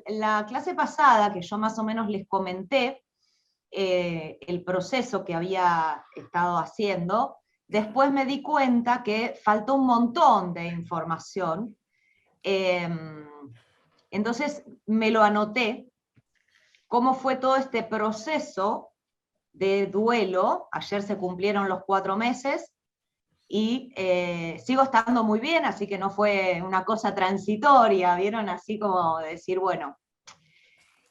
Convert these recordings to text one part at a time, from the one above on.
la clase pasada, que yo más o menos les comenté el proceso que había estado haciendo, después me di cuenta que faltó un montón de información. Entonces me lo anoté, cómo fue todo este proceso de duelo. Ayer se cumplieron los 4 meses, y sigo estando muy bien, así que no fue una cosa transitoria, ¿vieron? Así como decir, bueno,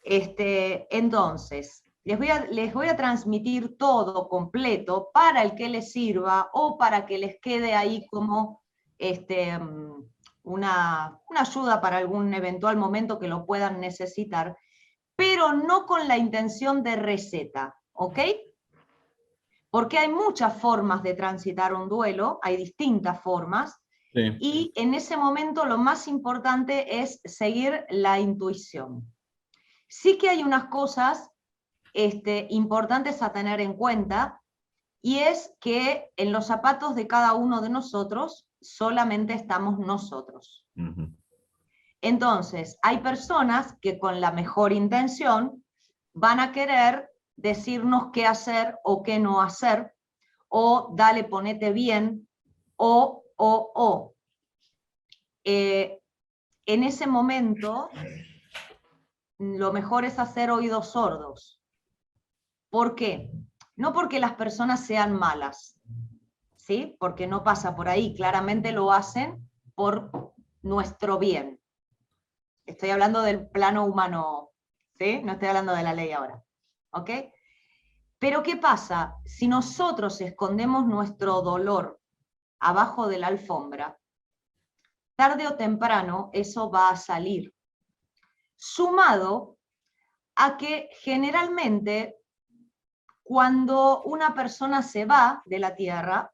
entonces, les voy a transmitir todo completo para el que les sirva o para que les quede ahí como una ayuda para algún eventual momento que lo puedan necesitar, pero no con la intención de receta, ¿ok? Porque hay muchas formas de transitar un duelo, hay distintas formas, Sí. y en ese momento lo más importante es seguir la intuición. Sí que hay unas cosas importantes a tener en cuenta, y es que en los zapatos de cada uno de nosotros solamente estamos nosotros. Ujú. Entonces, hay personas que con la mejor intención van a querer decirnos qué hacer o qué no hacer, o dale, ponete bien, o. En ese momento, lo mejor es hacer oídos sordos. ¿Por qué? No porque las personas sean malas, ¿sí? Porque no pasa por ahí, claramente lo hacen por nuestro bien. Estoy hablando del plano humano, ¿sí? No estoy hablando de la ley ahora, ¿ok? Pero ¿qué pasa? Si nosotros escondemos nuestro dolor abajo de la alfombra, tarde o temprano eso va a salir. Sumado a que generalmente cuando una persona se va de la Tierra,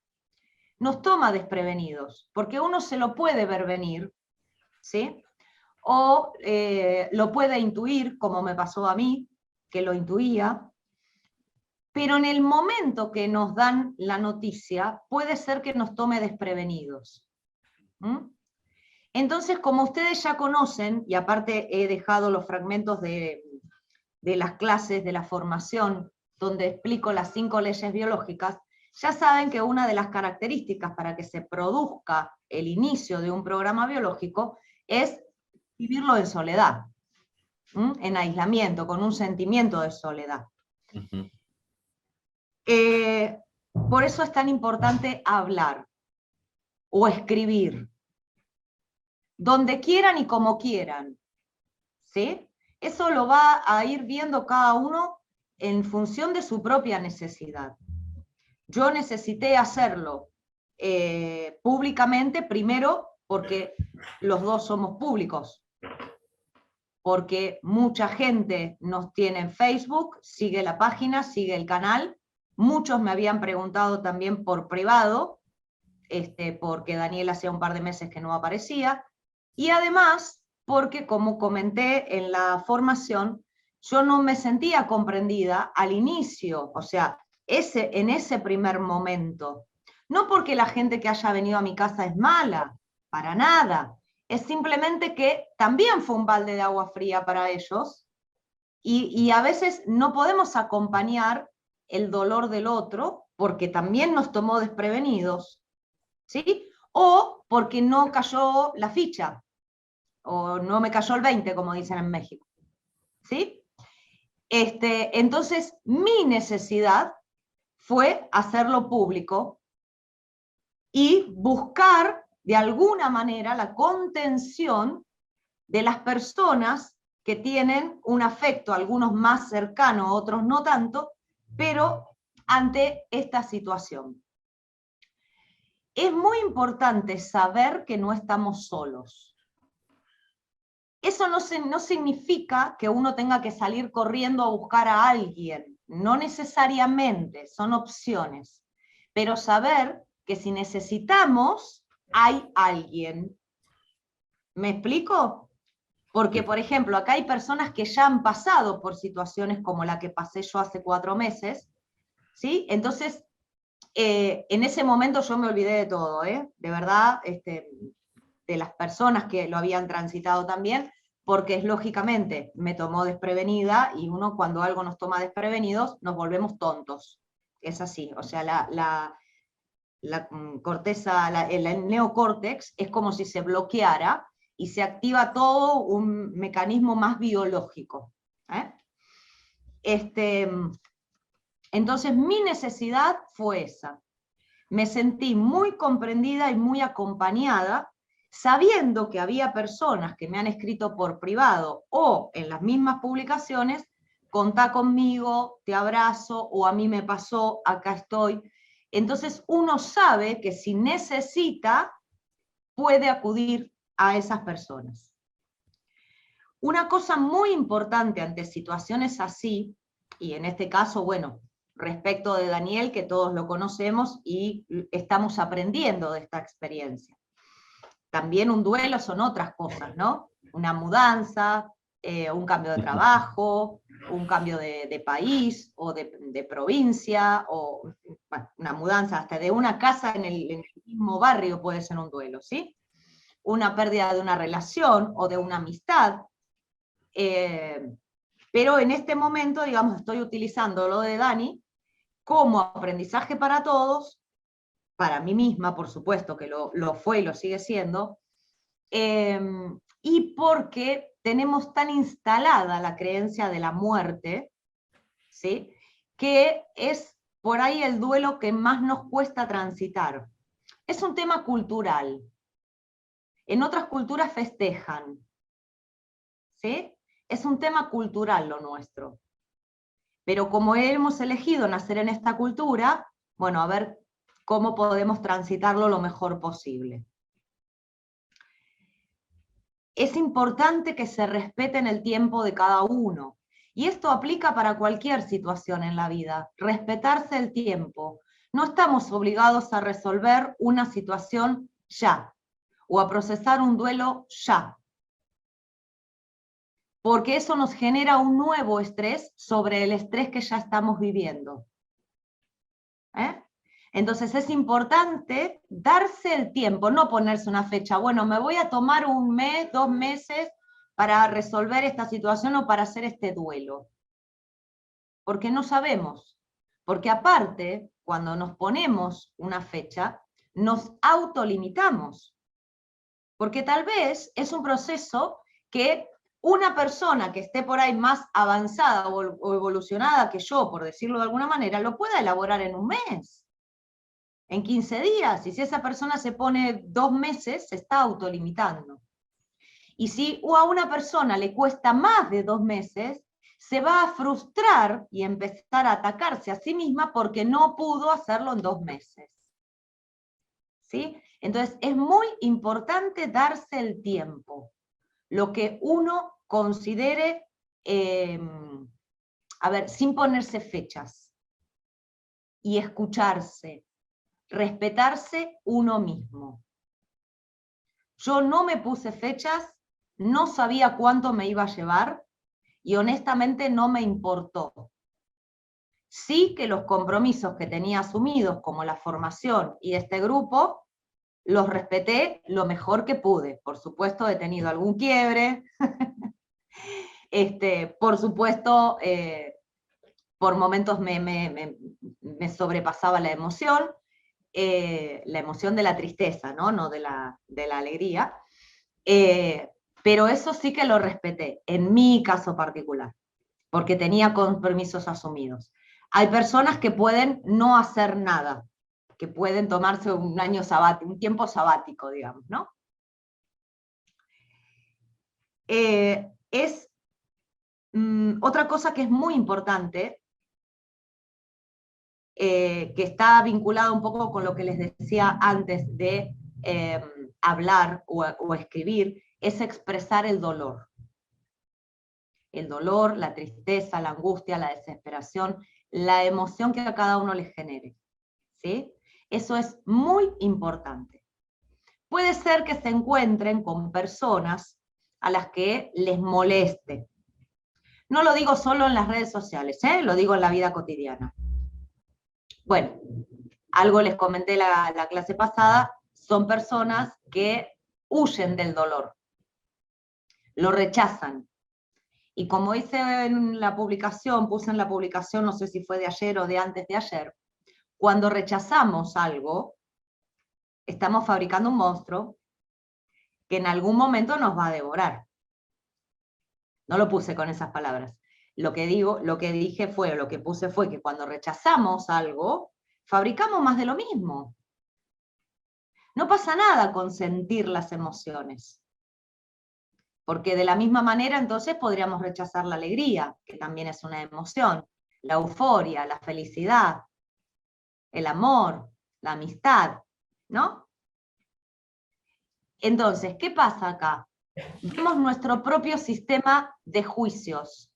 nos toma desprevenidos, porque uno se lo puede ver venir, ¿sí? O lo puede intuir, como me pasó a mí, que lo intuía, pero en el momento que nos dan la noticia, puede ser que nos tome desprevenidos. ¿Mm? Entonces, como ustedes ya conocen, y aparte he dejado los fragmentos de las clases, de la formación, donde explico las 5 leyes biológicas, ya saben que una de las características para que se produzca el inicio de un programa biológico es vivirlo en soledad, en aislamiento, con un sentimiento de soledad. Ujú. Por eso es tan importante hablar o escribir, donde quieran y como quieran, ¿sí? Eso lo va a ir viendo cada uno en función de su propia necesidad. Yo necesité hacerlo públicamente, primero porque los dos somos públicos, porque mucha gente nos tiene en Facebook, sigue la página, sigue el canal. Muchos me habían preguntado también por privado, porque Daniel hacía un par de meses que no aparecía, y además porque, como comenté en la formación, yo no me sentía comprendida al inicio, o sea, en ese primer momento. No porque la gente que haya venido a mi casa es mala, para nada. Es simplemente que también fue un balde de agua fría para ellos, y a veces no podemos acompañar el dolor del otro porque también nos tomó desprevenidos, ¿sí? O porque no cayó la ficha, o no me cayó el 20, como dicen en México, ¿sí? Entonces, mi necesidad fue hacerlo público y buscar de alguna manera la contención de las personas que tienen un afecto, algunos más cercano, otros no tanto, pero ante esta situación. Es muy importante saber que no estamos solos. Eso no significa que uno tenga que salir corriendo a buscar a alguien, no necesariamente, son opciones, pero saber que si necesitamos, hay alguien. ¿Me explico? Porque, por ejemplo, acá hay personas que ya han pasado por situaciones como la que pasé yo hace 4 meses, ¿sí? Entonces, en ese momento yo me olvidé de todo, de verdad, de las personas que lo habían transitado también, porque es lógicamente, me tomó desprevenida, y uno cuando algo nos toma desprevenidos, nos volvemos tontos. Es así, o sea, la corteza, el neocórtex es como si se bloqueara y se activa todo un mecanismo más biológico. Entonces mi necesidad fue esa. Me sentí muy comprendida y muy acompañada, sabiendo que había personas que me han escrito por privado o en las mismas publicaciones: contá conmigo, te abrazo, o a mí me pasó, acá estoy. Entonces uno sabe que si necesita, puede acudir a esas personas. Una cosa muy importante ante situaciones así, y en este caso, bueno, respecto de Daniel, que todos lo conocemos y estamos aprendiendo de esta experiencia. También un duelo son otras cosas, ¿no? Una mudanza, un cambio de trabajo, un cambio de país o de provincia, o bueno, una mudanza hasta de una casa en el mismo barrio puede ser un duelo, ¿sí? Una pérdida de una relación o de una amistad. Pero en este momento, digamos, estoy utilizando lo de Dani como aprendizaje para todos, para mí misma, por supuesto, que lo fue y lo sigue siendo, y porque tenemos tan instalada la creencia de la muerte, ¿sí?, que es por ahí el duelo que más nos cuesta transitar. Es un tema cultural. En otras culturas festejan, ¿sí? Es un tema cultural lo nuestro. Pero como hemos elegido nacer en esta cultura, bueno, a ver cómo podemos transitarlo lo mejor posible. Es importante que se respeten el tiempo de cada uno. Y esto aplica para cualquier situación en la vida, respetarse el tiempo. No estamos obligados a resolver una situación ya, o a procesar un duelo ya, porque eso nos genera un nuevo estrés sobre el estrés que ya estamos viviendo. Entonces es importante darse el tiempo, no ponerse una fecha. Bueno, me voy a tomar un mes, 2 meses para resolver esta situación o para hacer este duelo. Porque no sabemos. Porque aparte, cuando nos ponemos una fecha, nos autolimitamos. Porque tal vez es un proceso que una persona que esté por ahí más avanzada o evolucionada que yo, por decirlo de alguna manera, lo pueda elaborar en un mes, en 15 días, y si esa persona se pone 2 meses, se está autolimitando. Y si a una persona le cuesta más de 2 meses, se va a frustrar y empezar a atacarse a sí misma porque no pudo hacerlo en 2 meses. ¿Sí? Entonces es muy importante darse el tiempo, lo que uno considere, sin ponerse fechas, y escucharse, respetarse uno mismo. Yo no me puse fechas, no sabía cuánto me iba a llevar y honestamente no me importó. Sí que los compromisos que tenía asumidos, como la formación y este grupo, los respeté lo mejor que pude. Por supuesto he tenido algún quiebre, por supuesto por momentos me sobrepasaba la emoción de la tristeza, no de la alegría, pero eso sí que lo respeté, en mi caso particular, porque tenía compromisos asumidos. Hay personas que pueden no hacer nada, que pueden tomarse un año sabático, un tiempo sabático, digamos, ¿no? Otra cosa que es muy importante, que está vinculada un poco con lo que les decía antes de hablar o escribir, es expresar el dolor. El dolor, la tristeza, la angustia, la desesperación, la emoción que a cada uno les genere, ¿sí? Eso es muy importante. Puede ser que se encuentren con personas a las que les moleste. No lo digo solo en las redes sociales, lo digo en la vida cotidiana. Bueno, algo les comenté la clase pasada, son personas que huyen del dolor. lo rechazan. Y como hice en la publicación, puse en la publicación, no sé si fue de ayer o de antes de ayer, cuando rechazamos algo, estamos fabricando un monstruo que en algún momento nos va a devorar. No lo puse con esas palabras. Lo que dije fue, lo que puse fue que cuando rechazamos algo, fabricamos más de lo mismo. No pasa nada con sentir las emociones. Porque de la misma manera entonces podríamos rechazar la alegría, que también es una emoción, la euforia, la felicidad, el amor, la amistad, ¿no? Entonces, ¿qué pasa acá? Vemos nuestro propio sistema de juicios.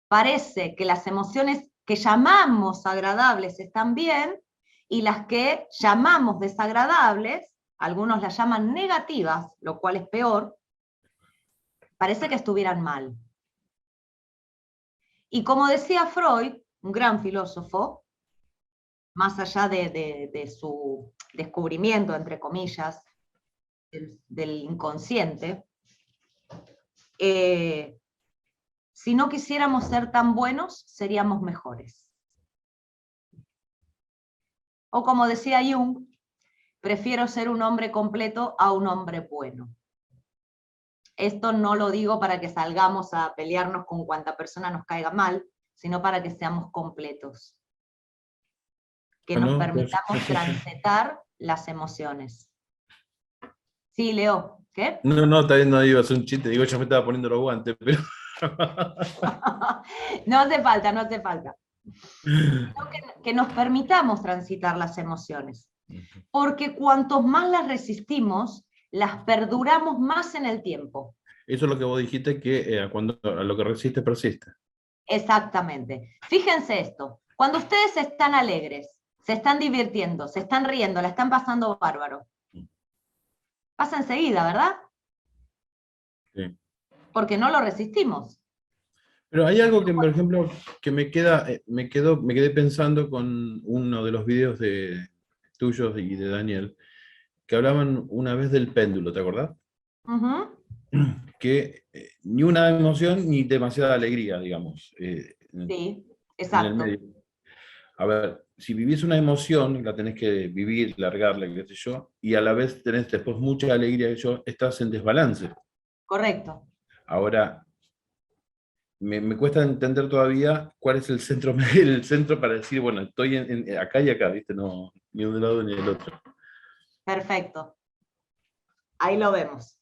Parece que las emociones que llamamos agradables están bien y las que llamamos desagradables, algunos las llaman negativas, lo cual es peor, parece que estuvieran mal. Y como decía Freud, un gran filósofo, más allá de su descubrimiento, entre comillas, del inconsciente, si no quisiéramos ser tan buenos, seríamos mejores. O como decía Jung, prefiero ser un hombre completo a un hombre bueno. Esto no lo digo para que salgamos a pelearnos con cuanta persona nos caiga mal, sino para que seamos completos. Que nos permitamos transitar las emociones. Sí, Leo, ¿qué? No, está bien, no iba a hacer un chiste, digo, ya me estaba poniendo los guantes, pero... No hace falta, no hace falta. Que nos permitamos transitar las emociones. Porque cuantos más las resistimos, las perduramos más en el tiempo. Eso es lo que vos dijiste, que cuando a lo que resiste, persiste. Exactamente. Fíjense esto, cuando ustedes están alegres, se están divirtiendo, se están riendo, la están pasando bárbaro. Pasa enseguida, ¿verdad? Sí. Porque no lo resistimos. Pero hay algo que, por ejemplo, que me quedé pensando con uno de los videos tuyos y de Daniel, que hablaban una vez del péndulo, ¿te acordás? Uh-huh. Que ni una emoción ni demasiada alegría, digamos, Sí, en el exacto. medio. A ver, si vivís una emoción, la tenés que vivir, largarla, qué sé yo, y a la vez tenés después mucha alegría, que yo, estás en desbalance. Correcto. Ahora, me cuesta entender todavía cuál es el centro, el centro para decir, bueno, estoy acá y acá, ¿viste? No, ni de un lado ni del otro. Perfecto. Ahí lo vemos.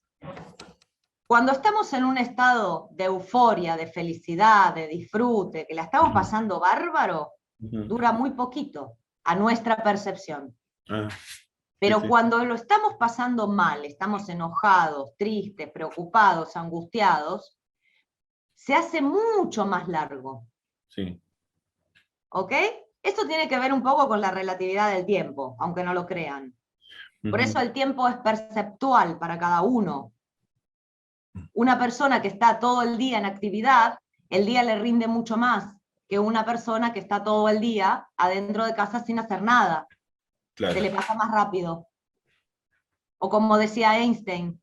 Cuando estamos en un estado de euforia, de felicidad, de disfrute, que la estamos pasando bárbaro, dura muy poquito a nuestra percepción. Ah, Pero sí. cuando lo estamos pasando mal, estamos enojados, tristes, preocupados, angustiados, se hace mucho más largo. Sí. ¿Ok? Esto tiene que ver un poco con la relatividad del tiempo, aunque no lo crean. Por eso el tiempo es perceptual para cada uno. Una persona que está todo el día en actividad, el día le rinde mucho más que una persona que está todo el día adentro de casa sin hacer nada. Claro. Se le pasa más rápido. O como decía Einstein,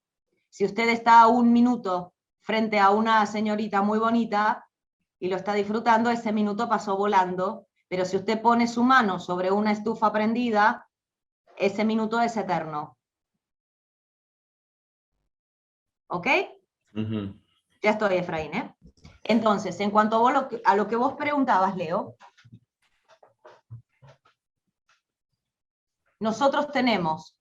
si usted está un minuto frente a una señorita muy bonita y lo está disfrutando, ese minuto pasó volando, pero si usted pone su mano sobre una estufa prendida, ese minuto es eterno. ¿Ok? Ya estoy, Efraín, ¿eh? Entonces, en cuanto a lo que vos preguntabas, Leo, nosotros tenemos,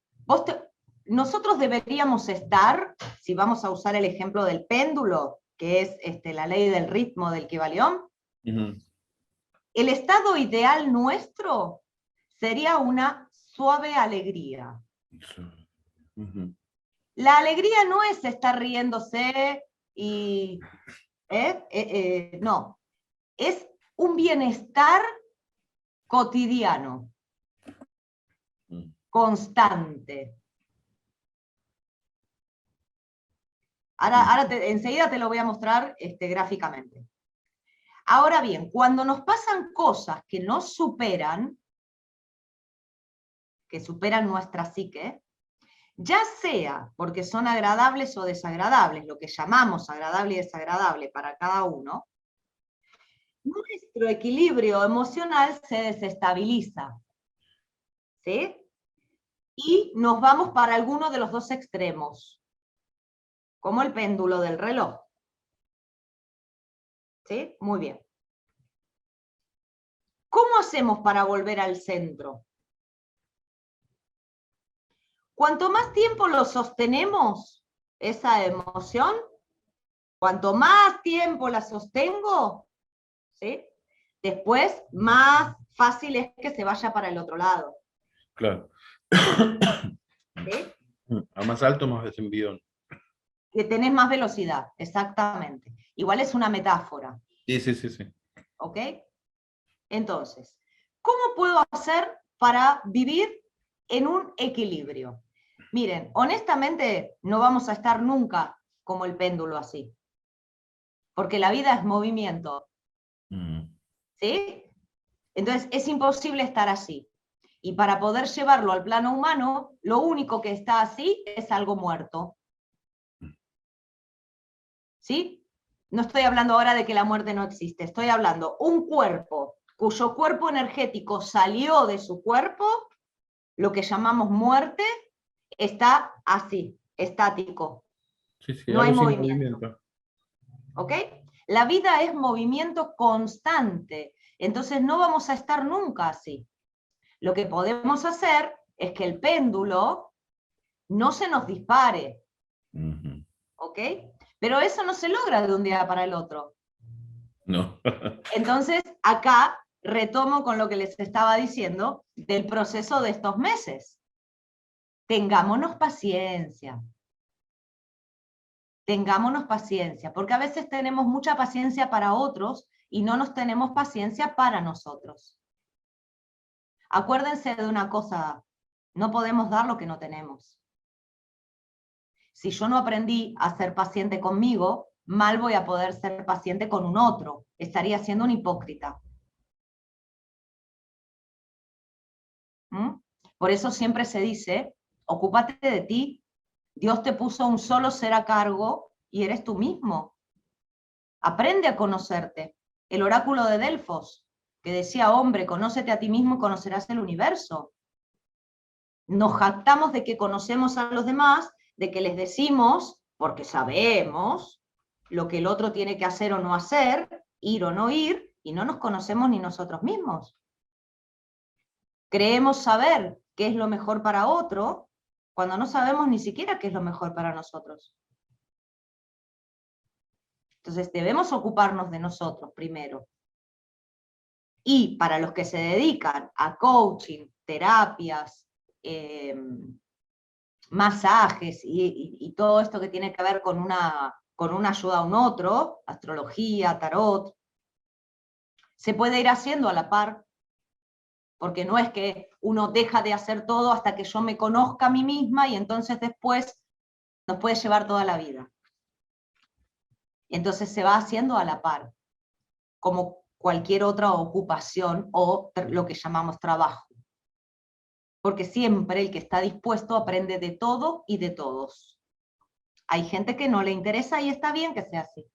nosotros deberíamos estar, si vamos a usar el ejemplo del péndulo, que es la ley del ritmo del Kybalión, el estado ideal nuestro sería una suave alegría. La alegría no es estar riéndose y... no, es un bienestar cotidiano, constante. Ahora enseguida te lo voy a mostrar gráficamente. Ahora bien, cuando nos pasan cosas que nos superan, que superan nuestra psique, ya sea porque son agradables o desagradables, lo que llamamos agradable y desagradable para cada uno, nuestro equilibrio emocional se desestabiliza, ¿sí? Y nos vamos para alguno de los dos extremos, como el péndulo del reloj. ¿Sí? Muy bien. ¿Cómo hacemos para volver al centro? Cuanto más tiempo lo sostenemos, esa emoción, cuanto más tiempo la sostengo, ¿sí? Después más fácil es que se vaya para el otro lado. Claro. ¿Sí? A más alto, más desenvión. Que tenés más velocidad, exactamente. Igual es una metáfora. Sí, sí, sí, sí. ¿Ok? Entonces, ¿cómo puedo hacer para vivir en un equilibrio? Miren, honestamente no vamos a estar nunca como el péndulo así, porque la vida es movimiento, ¿sí? Entonces es imposible estar así. Y para poder llevarlo al plano humano, lo único que está así es algo muerto. ¿Sí? No estoy hablando ahora de que la muerte no existe, estoy hablando un cuerpo cuyo cuerpo energético salió de su cuerpo, lo que llamamos muerte, está así, estático. Sí, sí, No hay algo sin movimiento. movimiento. ¿Ok? La vida es movimiento constante, entonces no vamos a estar nunca así. Lo que podemos hacer es que el péndulo no se nos dispare. ¿Ok? Pero eso no se logra de un día para el otro. No. Entonces, acá retomo con lo que les estaba diciendo del proceso de estos meses. Tengámonos paciencia. Tengámonos paciencia, porque a veces tenemos mucha paciencia para otros y no nos tenemos paciencia para nosotros. Acuérdense de una cosa, no podemos dar lo que no tenemos. Si yo no aprendí a ser paciente conmigo, mal voy a poder ser paciente con un otro. Estaría siendo un hipócrita. ¿Mm? Por eso siempre se dice, ocúpate de ti. Dios te puso un solo ser a cargo y eres tú mismo. Aprende a conocerte. El oráculo de Delfos, que decía, hombre, conócete a ti mismo y conocerás el universo. Nos jactamos de que conocemos a los demás, de que les decimos, porque sabemos lo que el otro tiene que hacer o no hacer, ir o no ir, y no nos conocemos ni nosotros mismos. Creemos saber qué es lo mejor para otro, cuando no sabemos ni siquiera qué es lo mejor para nosotros. Entonces debemos ocuparnos de nosotros primero. Y para los que se dedican a coaching, terapias, masajes y todo esto que tiene que ver con una ayuda a un otro, astrología, tarot, se puede ir haciendo a la par, porque no es que uno deja de hacer todo hasta que yo me conozca a mí misma y entonces después nos puede llevar toda la vida. Entonces se va haciendo a la par, como cualquier otra ocupación o lo que llamamos trabajo. Porque siempre el que está dispuesto aprende de todo y de todos. Hay gente que no le interesa y está bien que sea así.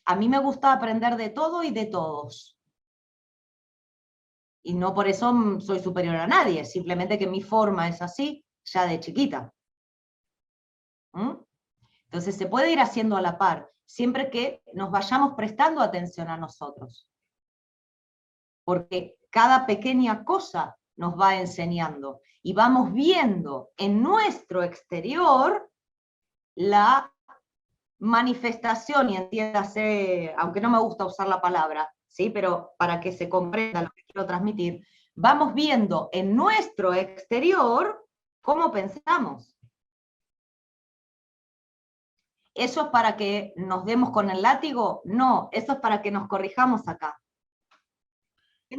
A mí me gusta aprender de todo y de todos. Y no por eso soy superior a nadie, simplemente que mi forma es así ya de chiquita. Entonces se puede ir haciendo a la par, siempre que nos vayamos prestando atención a nosotros. Porque cada pequeña cosa nos va enseñando y vamos viendo en nuestro exterior la manifestación, y entiéndase, aunque no me gusta usar la palabra, ¿sí? Pero para que se comprenda lo que quiero transmitir, vamos viendo en nuestro exterior cómo pensamos. ¿Eso es para que nos demos con el látigo? No, eso es para que nos corrijamos acá.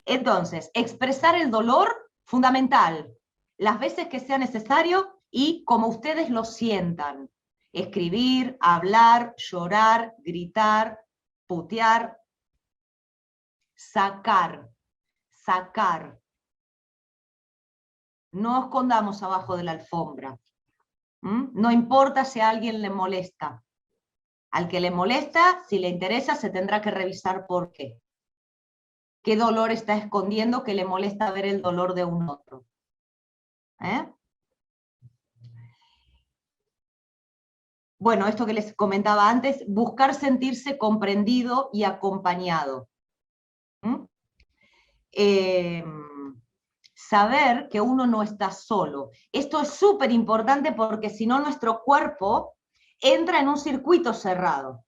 Entonces, expresar el dolor, fundamental, las veces que sea necesario y como ustedes lo sientan. Escribir, hablar, llorar, gritar, putear, sacar. No escondamos abajo de la alfombra. No importa si a alguien le molesta. Al que le molesta, si le interesa, se tendrá que revisar por qué. ¿Qué dolor está escondiendo que le molesta ver el dolor de un otro? Bueno, esto que les comentaba antes, buscar sentirse comprendido y acompañado. Saber que uno no está solo. Esto es súper importante porque si no nuestro cuerpo entra en un circuito cerrado,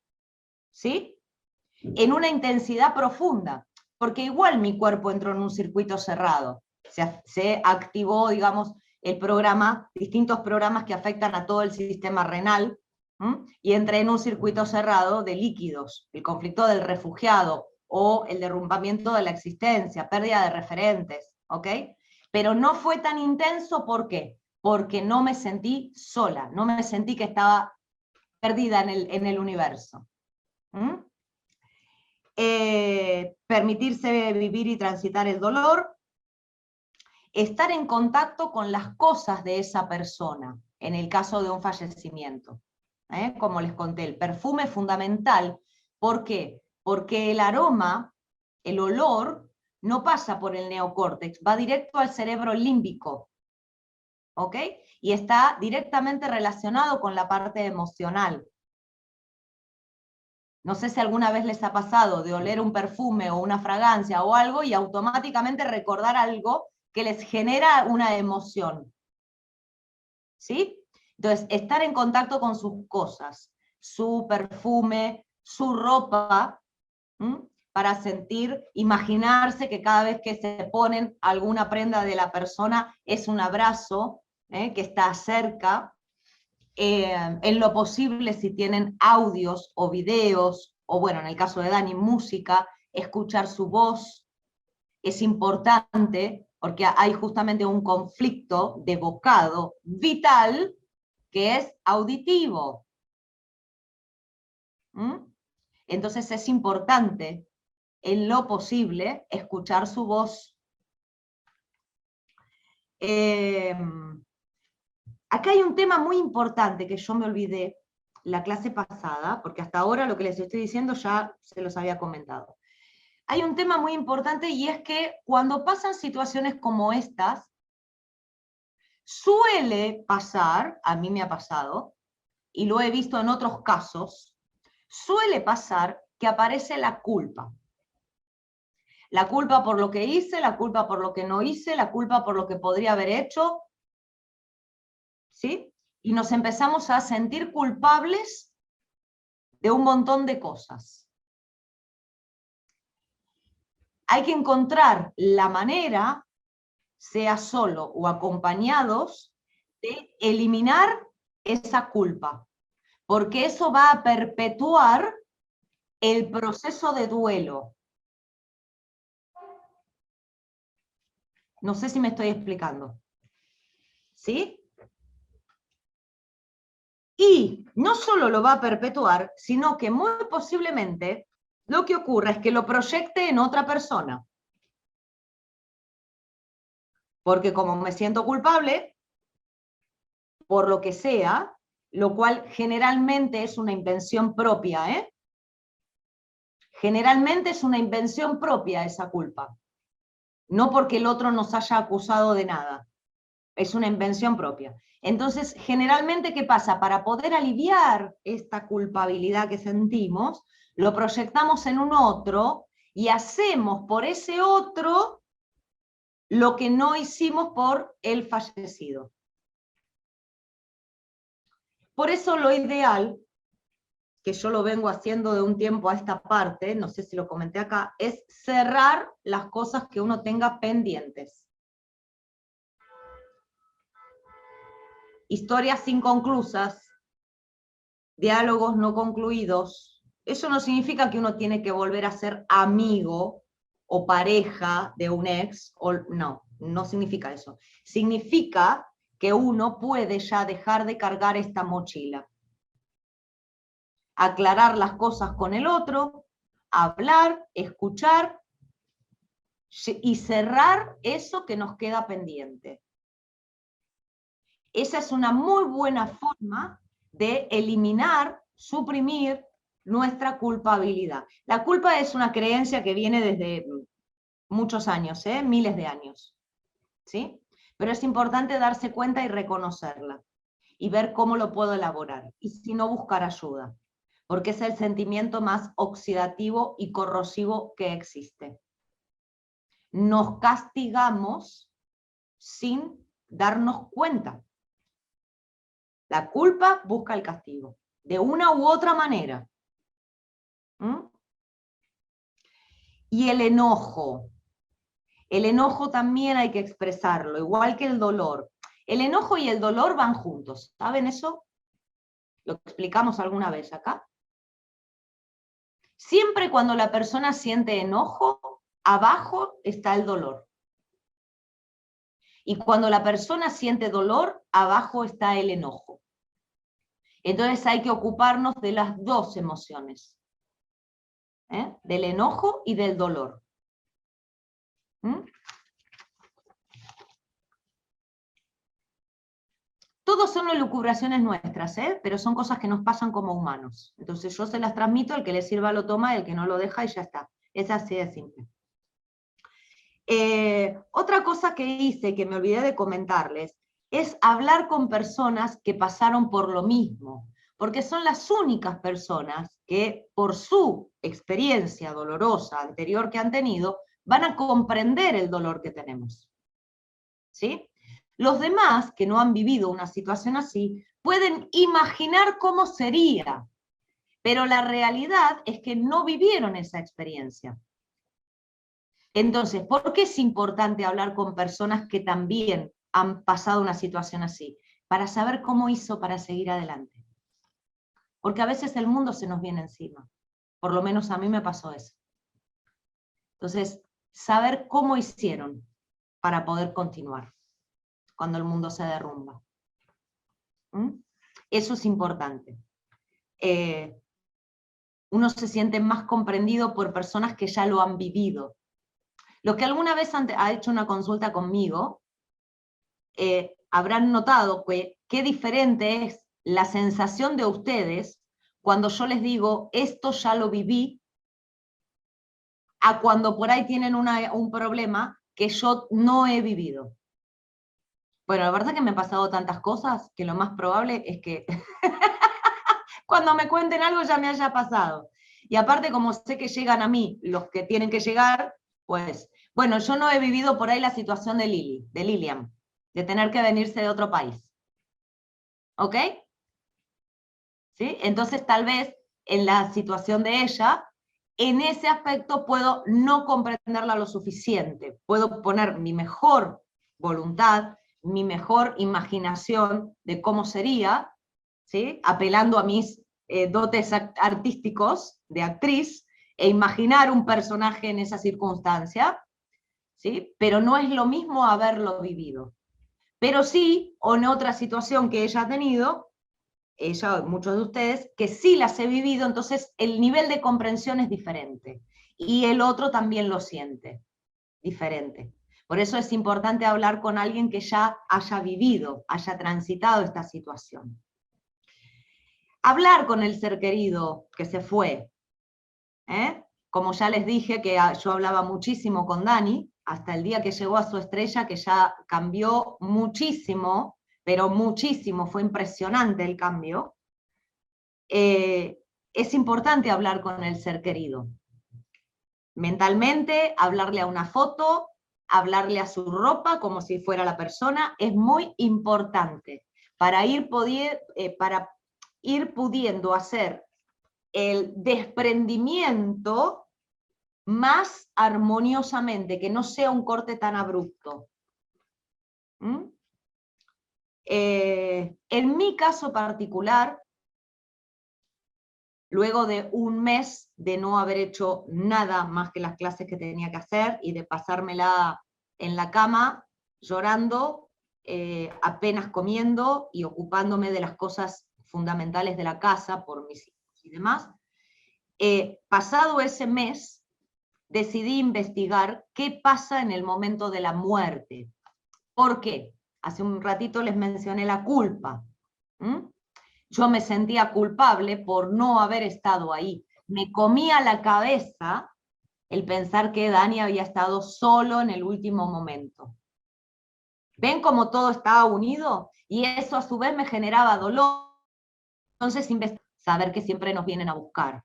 ¿sí? En una intensidad profunda, porque igual mi cuerpo entró en un circuito cerrado. Se activó, digamos, el programa, distintos programas que afectan a todo el sistema renal, y entré en un circuito cerrado de líquidos, el conflicto del refugiado o el derrumbamiento de la existencia, pérdida de referentes, ¿ok? Pero no fue tan intenso, ¿por qué? Porque no me sentí sola, no me sentí que estaba perdida en el universo. Permitirse vivir y transitar el dolor, estar en contacto con las cosas de esa persona, en el caso de un fallecimiento. Como les conté, el perfume es fundamental. ¿Por qué? Porque el aroma, el olor, no pasa por el neocórtex, va directo al cerebro límbico, ¿ok? Y está directamente relacionado con la parte emocional. No sé si alguna vez les ha pasado de oler un perfume o una fragancia o algo y automáticamente recordar algo que les genera una emoción. ¿Sí? Entonces, estar en contacto con sus cosas, su perfume, su ropa, para sentir, imaginarse que cada vez que se ponen alguna prenda de la persona es un abrazo, que está cerca. En lo posible, si tienen audios o videos, o bueno, en el caso de Dani, música, escuchar su voz es importante porque hay justamente un conflicto de bocado vital que es auditivo. Entonces es importante, en lo posible, escuchar su voz. Acá hay un tema muy importante que yo me olvidé la clase pasada, porque hasta ahora lo que les estoy diciendo ya se los había comentado. Hay un tema muy importante y es que cuando pasan situaciones como estas, suele pasar, a mí me ha pasado, y lo he visto en otros casos, suele pasar que aparece la culpa. La culpa por lo que hice, la culpa por lo que no hice, la culpa por lo que podría haber hecho, ¿sí? Y nos empezamos a sentir culpables de un montón de cosas. Hay que encontrar la manera, sea solo o acompañados, de eliminar esa culpa, porque eso va a perpetuar el proceso de duelo. No sé si me estoy explicando. ¿Sí? Y no solo lo va a perpetuar, sino que muy posiblemente lo que ocurra es que lo proyecte en otra persona. Porque como me siento culpable, por lo que sea, lo cual generalmente es una invención propia, generalmente es una invención propia esa culpa. No porque el otro nos haya acusado de nada. Es una invención propia. Entonces, generalmente, ¿qué pasa? Para poder aliviar esta culpabilidad que sentimos, lo proyectamos en un otro y hacemos por ese otro lo que no hicimos por el fallecido. Por eso lo ideal, que yo lo vengo haciendo de un tiempo a esta parte, no sé si lo comenté acá, es cerrar las cosas que uno tenga pendientes. Historias inconclusas, diálogos no concluidos. Eso no significa que uno tiene que volver a ser amigo o pareja de un ex, o no, no significa eso. Significa que uno puede ya dejar de cargar esta mochila. Aclarar las cosas con el otro, hablar, escuchar y cerrar eso que nos queda pendiente. esa es una muy buena forma de eliminar, suprimir nuestra culpabilidad. La culpa es una creencia que viene desde muchos años, miles de años, ¿sí? Pero es importante darse cuenta y reconocerla, y ver cómo lo puedo elaborar, y si no, buscar ayuda, porque es el sentimiento más oxidativo y corrosivo que existe. Nos castigamos sin darnos cuenta. La culpa busca el castigo, de una u otra manera. Y el enojo. El enojo también hay que expresarlo, igual que el dolor. El enojo y el dolor van juntos, ¿saben eso? Lo explicamos alguna vez acá. Siempre cuando la persona siente enojo, abajo está el dolor. Y cuando la persona siente dolor, abajo está el enojo. Entonces hay que ocuparnos de las dos emociones, del enojo y del dolor. Todos son elucubraciones nuestras, pero son cosas que nos pasan como humanos. Entonces yo se las transmito, el que le sirva lo toma, el que no lo deja y ya está. Es así de simple. Otra cosa que hice, que me olvidé de comentarles, es hablar con personas que pasaron por lo mismo, porque son las únicas personas que por su experiencia dolorosa anterior que han tenido, van a comprender el dolor que tenemos. ¿Sí? Los demás que no han vivido una situación así pueden imaginar cómo sería, pero la realidad es que no vivieron esa experiencia. Entonces, ¿por qué es importante hablar con personas que también han pasado una situación así? Para saber cómo hizo para seguir adelante. Porque a veces el mundo se nos viene encima. Por lo menos a mí me pasó eso. Entonces, saber cómo hicieron para poder continuar cuando el mundo se derrumba. Eso es importante. Uno se siente más comprendido por personas que ya lo han vivido. Los que alguna vez ha hecho una consulta conmigo, habrán notado que qué diferente es la sensación de ustedes cuando yo les digo, esto ya lo viví, a cuando por ahí tienen un problema que yo no he vivido. Bueno, la verdad es que me han pasado tantas cosas que lo más probable es que cuando me cuenten algo ya me haya pasado. Y aparte, como sé que llegan a mí los que tienen que llegar, pues, bueno, yo no he vivido por ahí la situación de Lilian, de tener que venirse de otro país. ¿Ok? ¿Sí? Entonces, tal vez en la situación de ella, en ese aspecto puedo no comprenderla lo suficiente. Puedo poner mi mejor voluntad, mi mejor imaginación de cómo sería, ¿sí? Apelando a mis dotes artísticos de actriz, e imaginar un personaje en esa circunstancia, ¿sí? Pero no es lo mismo haberlo vivido. Pero sí, o en otra situación que ella ha tenido, ella, muchos de ustedes, que sí las he vivido, entonces el nivel de comprensión es diferente. Y el otro también lo siente diferente. Por eso es importante hablar con alguien que ya haya vivido, haya transitado esta situación. Hablar con el ser querido que se fue. Como ya les dije que yo hablaba muchísimo con Dani, hasta el día que llegó a su estrella, que ya cambió muchísimo, pero muchísimo, fue impresionante el cambio. Es importante hablar con el ser querido. Mentalmente, hablarle a una foto, hablarle a su ropa como si fuera la persona, es muy importante para ir pudiendo hacer el desprendimiento más armoniosamente, que no sea un corte tan abrupto. En mi caso particular, luego de un mes de no haber hecho nada más que las clases que tenía que hacer y de pasármela en la cama, llorando, apenas comiendo y ocupándome de las cosas fundamentales de la casa por mis hijos y demás, pasado ese mes, decidí investigar qué pasa en el momento de la muerte. ¿Por qué? hace un ratito les mencioné la culpa. Yo me sentía culpable por no haber estado ahí. Me comía la cabeza el pensar que Dani había estado solo en el último momento. ¿Ven cómo todo estaba unido? Y eso a su vez me generaba dolor. Entonces, saber que siempre nos vienen a buscar.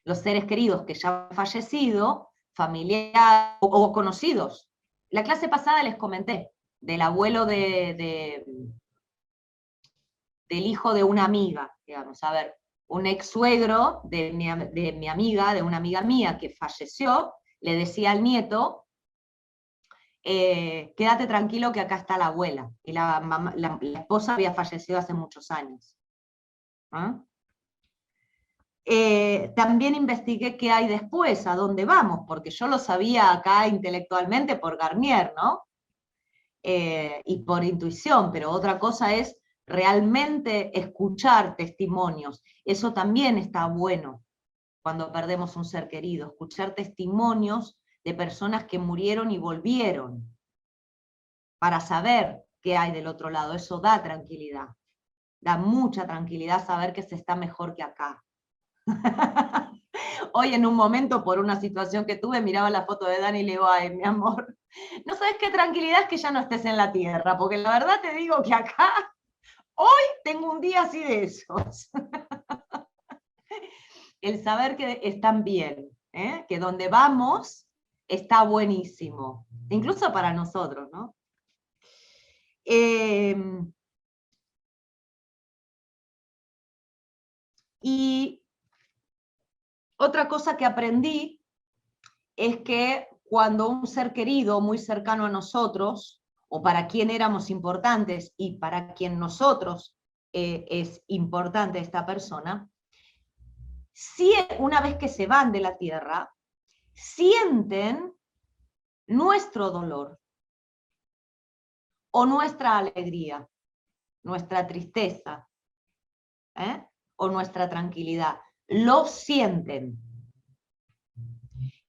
Los seres queridos que ya han fallecido, familiares o conocidos. La clase pasada les comenté del abuelo del hijo de una amiga, digamos, a ver, un ex suegro de mi amiga, de una amiga mía que falleció, le decía al nieto, quédate tranquilo que acá está la abuela, y la esposa había fallecido hace muchos años. También investigué qué hay después, a dónde vamos, porque yo lo sabía acá intelectualmente por Garnier, ¿no? Y por intuición, pero otra cosa es realmente escuchar testimonios. Eso también está bueno cuando perdemos un ser querido, escuchar testimonios de personas que murieron y volvieron, para saber qué hay del otro lado. Eso da tranquilidad, da mucha tranquilidad saber que se está mejor que acá. Hoy en un momento, por una situación que tuve, miraba la foto de Dani y le digo, ay, mi amor, no sabes qué tranquilidad es que ya no estés en la tierra, porque la verdad te digo que acá, hoy tengo un día así de esos. El saber que están bien, que donde vamos está buenísimo, incluso para nosotros, ¿no? Y otra cosa que aprendí es que cuando un ser querido muy cercano a nosotros, o para quien éramos importantes y para quien nosotros es importante esta persona, si una vez que se van de la tierra, sienten nuestro dolor o nuestra alegría, nuestra tristeza, o nuestra tranquilidad. Lo sienten.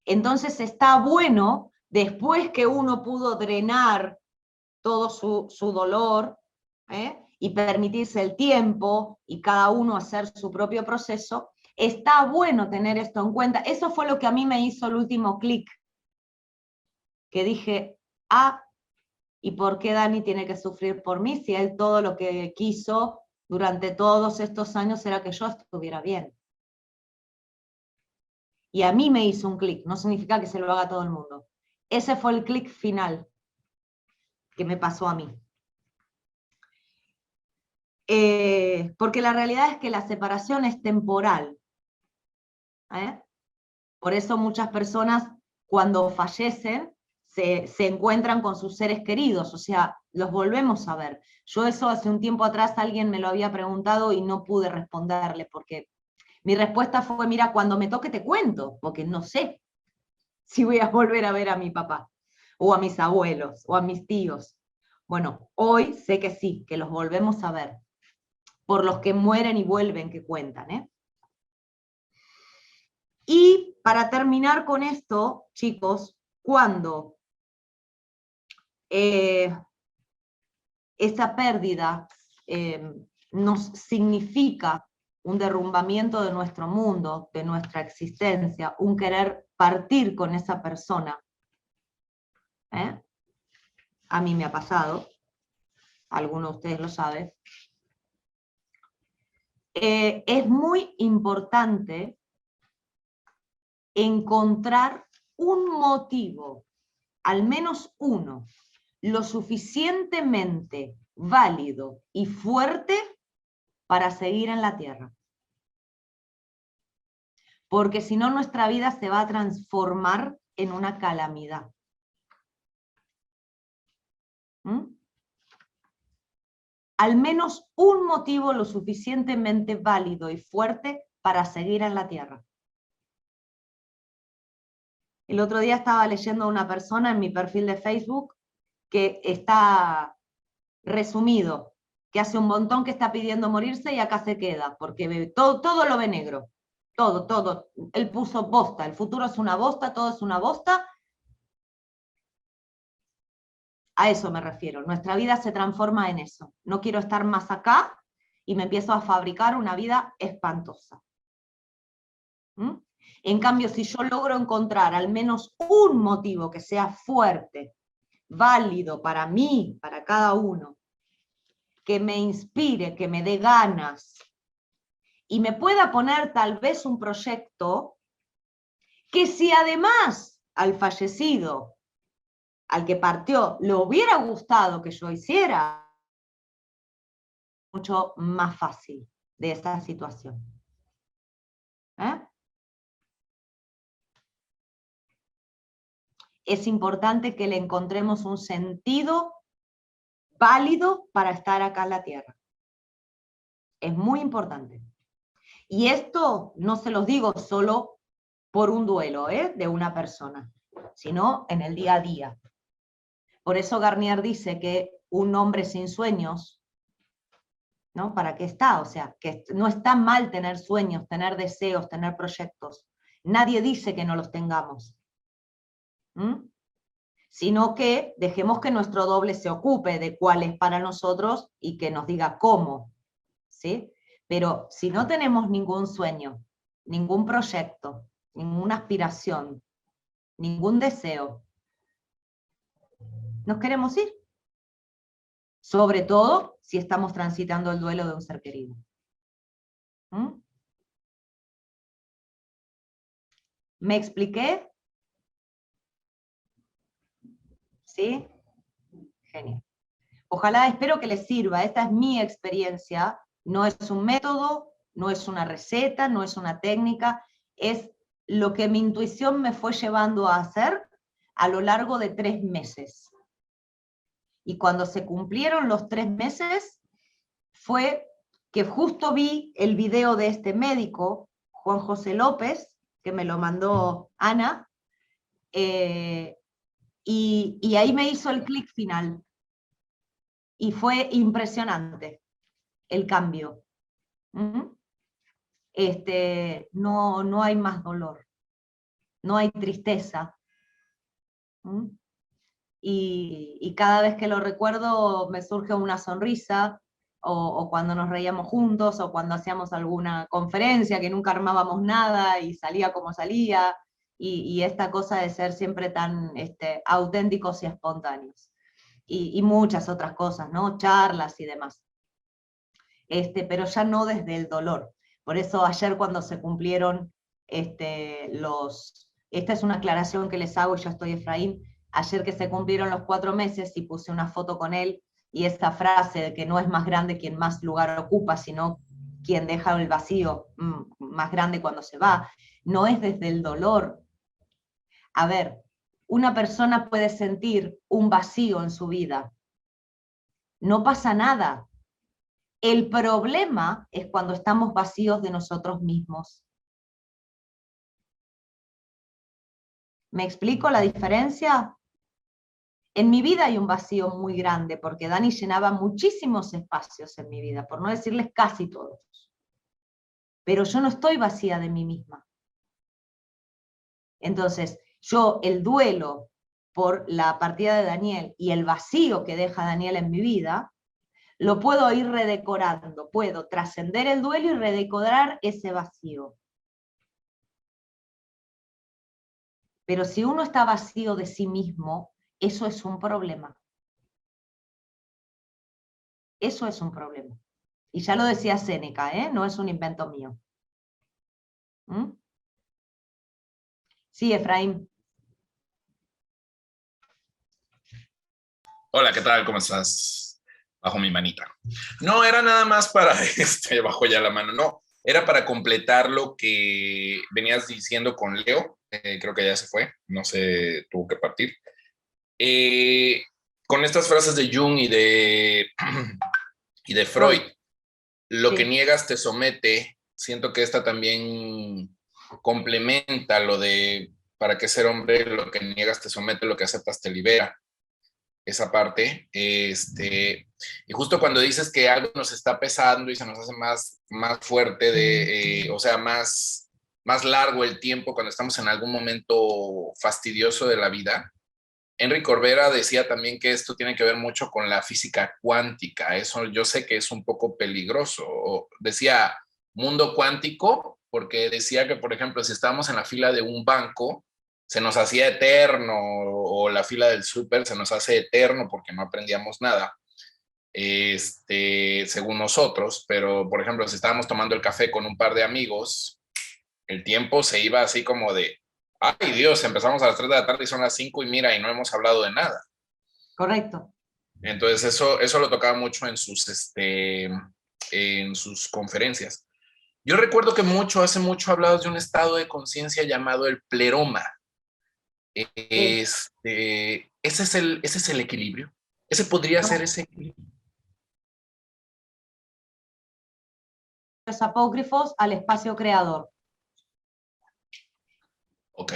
Entonces está bueno, después que uno pudo drenar todo su dolor, y permitirse el tiempo y cada uno hacer su propio proceso, está bueno tener esto en cuenta. Eso fue lo que a mí me hizo el último clic, que dije, ¿y por qué Dani tiene que sufrir por mí si él todo lo que quiso durante todos estos años era que yo estuviera bien? Y a mí me hizo un clic, no significa que se lo haga a todo el mundo. Ese fue el clic final que me pasó a mí. Porque la realidad es que la separación es temporal. Por eso muchas personas cuando fallecen se encuentran con sus seres queridos, o sea, los volvemos a ver. Yo eso hace un tiempo atrás alguien me lo había preguntado y no pude responderle, porque mi respuesta fue, mira, cuando me toque te cuento, porque no sé si voy a volver a ver a mi papá, o a mis abuelos, o a mis tíos. Bueno, hoy sé que sí, que los volvemos a ver, por los que mueren y vuelven que cuentan. Y para terminar con esto, chicos, cuando esa pérdida nos significa un derrumbamiento de nuestro mundo, de nuestra existencia, un querer partir con esa persona, a mí me ha pasado, algunos de ustedes lo saben, es muy importante encontrar un motivo, al menos uno, lo suficientemente válido y fuerte para seguir en la tierra. Porque si no, nuestra vida se va a transformar en una calamidad. Al menos un motivo lo suficientemente válido y fuerte para seguir en la tierra. El otro día estaba leyendo a una persona en mi perfil de Facebook que está resumido, que hace un montón que está pidiendo morirse y acá se queda, porque todo lo ve negro. Todo. Él puso bosta, el futuro es una bosta, todo es una bosta. A eso me refiero. Nuestra vida se transforma en eso. No quiero estar más acá y me empiezo a fabricar una vida espantosa. ¿Mm? En cambio, si yo logro encontrar al menos un motivo que sea fuerte, válido para mí, para cada uno, que me inspire, que me dé ganas, y me pueda poner tal vez un proyecto que si además al fallecido, al que partió, le hubiera gustado que yo hiciera, mucho más fácil de esta situación. Es importante que le encontremos un sentido válido para estar acá en la Tierra. Es muy importante. Y esto no se los digo solo por un duelo de una persona, sino en el día a día. Por eso Garnier dice que un hombre sin sueños, ¿no? ¿Para qué está? O sea, que no está mal tener sueños, tener deseos, tener proyectos. Nadie dice que no los tengamos. Sino que dejemos que nuestro doble se ocupe de cuál es para nosotros y que nos diga cómo. ¿Sí? Pero si no tenemos ningún sueño, ningún proyecto, ninguna aspiración, ningún deseo, nos queremos ir. Sobre todo si estamos transitando el duelo de un ser querido. ¿Me expliqué? ¿Sí? Genial. Ojalá, espero que les sirva. Esta es mi experiencia. No es un método, no es una receta, no es una técnica. Es lo que mi intuición me fue llevando a hacer a lo largo de 3 meses. Y cuando se cumplieron los 3 meses, fue que justo vi el video de este médico, Juan José López, que me lo mandó Ana, y ahí me hizo el clic final. Y fue impresionante el cambio. No hay más dolor, no hay tristeza. Y cada vez que lo recuerdo me surge una sonrisa, o cuando nos reíamos juntos, o cuando hacíamos alguna conferencia que nunca armábamos nada y salía como salía, y esta cosa de ser siempre tan auténticos y espontáneos. Y muchas otras cosas, ¿no? Charlas y demás. Pero ya no desde el dolor. Por eso ayer cuando se cumplieron esta es una aclaración que les hago, yo estoy Efraín, ayer que se cumplieron los 4 meses y puse una foto con él, y esa frase de que no es más grande quien más lugar ocupa, sino quien deja el vacío más grande cuando se va, no es desde el dolor. A ver, una persona puede sentir un vacío en su vida. No pasa nada. El problema es cuando estamos vacíos de nosotros mismos. ¿Me explico la diferencia? En mi vida hay un vacío muy grande, porque Dani llenaba muchísimos espacios en mi vida, por no decirles casi todos. Pero yo no estoy vacía de mí misma. Entonces, el duelo por la partida de Daniel y el vacío que deja Daniel en mi vida, lo puedo ir redecorando, puedo trascender el duelo y redecorar ese vacío. Pero si uno está vacío de sí mismo, eso es un problema. Eso es un problema. Y ya lo decía Séneca, no es un invento mío. Sí, Efraín. Hola, ¿qué tal? ¿Cómo estás? Bajo mi manita. No, era nada más para, bajo ya la mano, no. Era para completar lo que venías diciendo con Leo. Creo que ya se fue, no sé, tuvo que partir. Con estas frases de Jung y de Freud, lo Sí. que niegas te somete. Siento que esta también complementa lo de para qué ser hombre, lo que niegas te somete, lo que aceptas te libera. Esa parte, y justo cuando dices que algo nos está pesando y se nos hace más fuerte, o sea, más largo el tiempo cuando estamos en algún momento fastidioso de la vida, Enrique Corbera decía también que esto tiene que ver mucho con la física cuántica. Eso yo sé que es un poco peligroso. Decía mundo cuántico porque decía que, por ejemplo, si estábamos en la fila de un banco, se nos hacía eterno, o la fila del súper se nos hace eterno porque no aprendíamos nada, según nosotros. Pero, por ejemplo, si estábamos tomando el café con un par de amigos, el tiempo se iba así como de, ay Dios, empezamos a las 3 de la tarde y son las 5 y mira, y no hemos hablado de nada. Correcto. Entonces eso lo tocaba mucho en sus conferencias. Yo recuerdo que hace mucho hablabas de un estado de conciencia llamado el pleroma. Ese es el equilibrio. Ese podría ser ese equilibrio. Los apócrifos al espacio creador. Ok.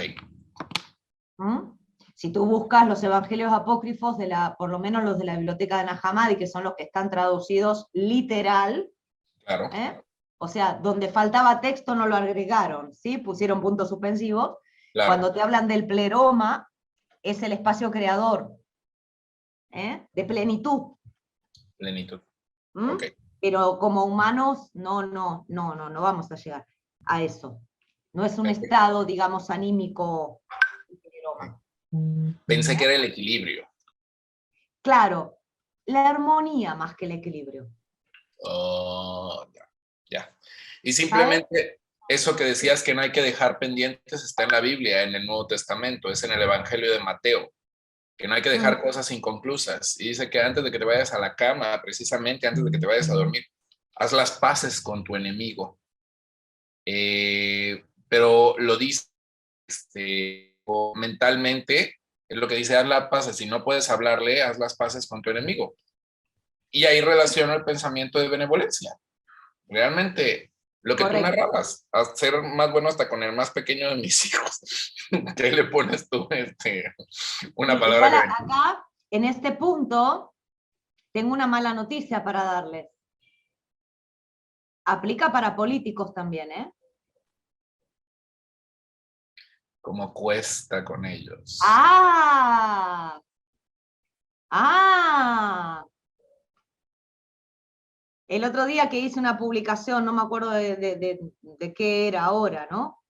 ¿Mm? Si tú buscas los evangelios apócrifos, por lo menos los de la biblioteca de Nag Hammadi, que son los que están traducidos literal, Claro. O sea, donde faltaba texto no lo agregaron, ¿sí? Pusieron puntos suspensivos. Claro. Cuando te hablan del pleroma, es el espacio creador, de plenitud. Plenitud. ¿Mm? Ok. Pero como humanos, no vamos a llegar a eso. No es un estado, digamos, anímico. Pensé que era el equilibrio. Claro, la armonía más que el equilibrio. Oh, ya. Y simplemente eso que decías que no hay que dejar pendientes está en la Biblia, en el Nuevo Testamento, es en el Evangelio de Mateo, que no hay que dejar cosas inconclusas. Y dice que antes de que te vayas a la cama, precisamente antes de que te vayas a dormir, haz las paces con tu enemigo. Pero lo dice mentalmente, es lo que dice, haz las paces. Si no puedes hablarle, haz las paces con tu enemigo. Y ahí relaciona el pensamiento de benevolencia. Realmente, lo que tú narrabas, a ser más bueno hasta con el más pequeño de mis hijos. ¿Qué le pones tú una palabra? Igual acá, en este punto, tengo una mala noticia para darles. Aplica para políticos también, ¿eh? Como cuesta con ellos. ¡Ah! El otro día que hice una publicación, no me acuerdo de qué era ahora, ¿no?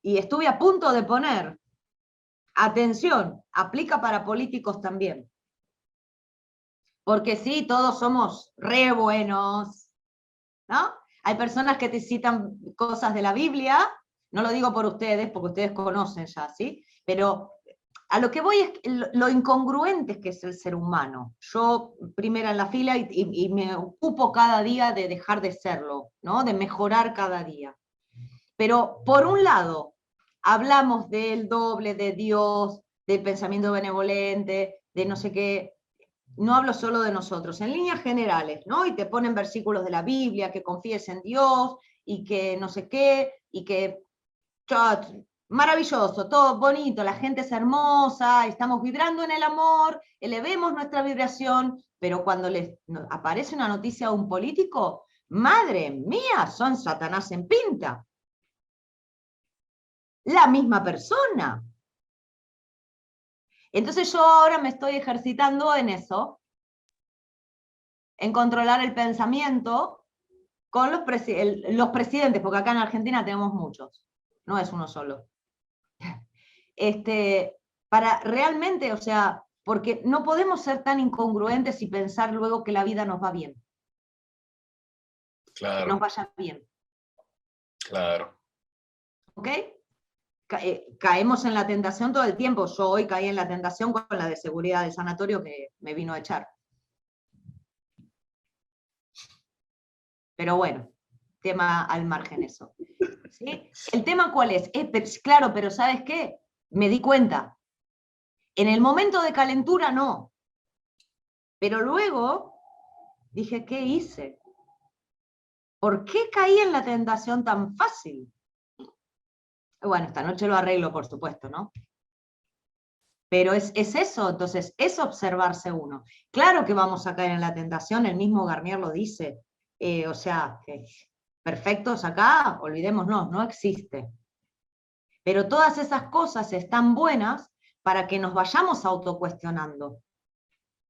Y estuve a punto de poner, atención, aplica para políticos también. Porque sí, todos somos re buenos, ¿no? Hay personas que te citan cosas de la Biblia, no lo digo por ustedes, porque ustedes conocen ya, ¿sí? Pero a lo que voy es lo incongruente que es el ser humano. Yo primera en la fila y me ocupo cada día de dejar de serlo, ¿no? De mejorar cada día. Pero por un lado, hablamos del doble, de Dios, del pensamiento benevolente, de no sé qué. No hablo solo de nosotros, en líneas generales, ¿no? Y te ponen versículos de la Biblia, que confíes en Dios, y que no sé qué, y que maravilloso, todo bonito, la gente es hermosa, estamos vibrando en el amor, elevemos nuestra vibración, pero cuando les aparece una noticia a un político, madre mía, son Satanás en pinta. La misma persona. Entonces yo ahora me estoy ejercitando en eso, en controlar el pensamiento con los presidentes, porque acá en Argentina tenemos muchos, no es uno solo. Para realmente, o sea, porque no podemos ser tan incongruentes y pensar luego que la vida nos va bien. Claro. Que nos vaya bien. Claro. ¿Ok? Caemos en la tentación todo el tiempo. Yo hoy caí en la tentación con la de seguridad del sanatorio que me vino a echar. Pero bueno, tema al margen eso. ¿Sí? ¿El tema cuál es? Claro, pero ¿sabes qué? Me di cuenta. En el momento de calentura no. Pero luego dije, ¿qué hice? ¿Por qué caí en la tentación tan fácil? Bueno, esta noche lo arreglo, por supuesto, ¿no? Pero es eso, entonces, es observarse uno. Claro que vamos a caer en la tentación, el mismo Garnier lo dice. O sea, perfectos acá, olvidémonos, no existe. Pero todas esas cosas están buenas para que nos vayamos autocuestionando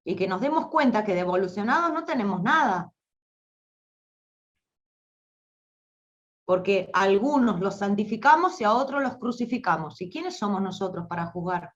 y que nos demos cuenta que de evolucionados no tenemos nada. Porque a algunos los santificamos y a otros los crucificamos. ¿Y quiénes somos nosotros para juzgar?